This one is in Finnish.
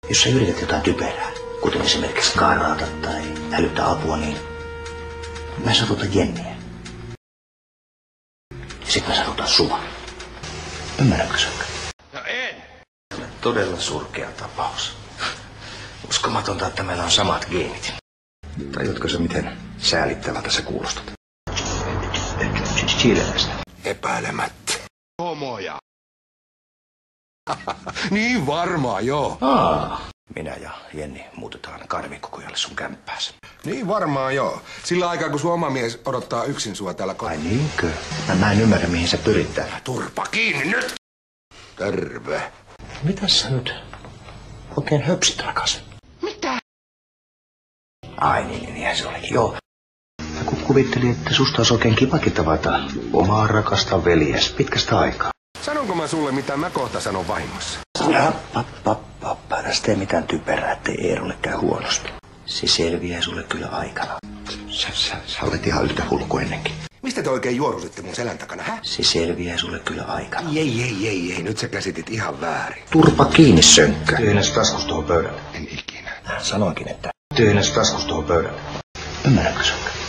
Jos sä yrität jotain typerää, kuten esimerkiksi kaarata tai hälyttää apua, niin mä satutan Jenniä. Ja sit mä satutan sua. Ymmärrätkö sä? No en. Todella surkea tapaus. Uskomatonta, että meillä on samat geenit. Tajutko sä, miten säälittävältä sä kuulostat? Chilestä. Epäilemättä. Homoja. Niin varmaan, joo. Minä ja Jenni muutetaan Karvikkokujalle sun kämppääsi. Niin varmaan, joo. Sillä aikaa, kun sun oma mies odottaa yksin sua täällä Ai niinkö? Mä en ymmärrä, mihin sä pyrit täällä. Turpa kiinni nyt! Terve. Mitäs sä nyt oikein höpsit, rakas? Mitä? Ai niinhän se olikin, joo. Mä kuvittelin, että susta olisi oikein kivakin tavata omaa rakasta veljes pitkästä aikaa. Sanonko mä sulle, mitä mä kohta sanon vahingossa? Äläs tee mitään typerää, ettei Eerolle käy huonosti. Se selviää sulle kyllä aikana. Sä olet ihan yhtä hullu kuin ennenkin. Mistä te oikein juorusitte mun selän takana, hä? Se selviää sulle kyllä aikana. Ei, nyt sä käsitit ihan väärin. Turpa kiinni, sönkkö. Tyhjennäs taskus tuohon pöydälle. En ikinä. Sanoinkin, että tyhjennäs taskus tuohon pöydälle. Ymmärrätkö, sönkkö?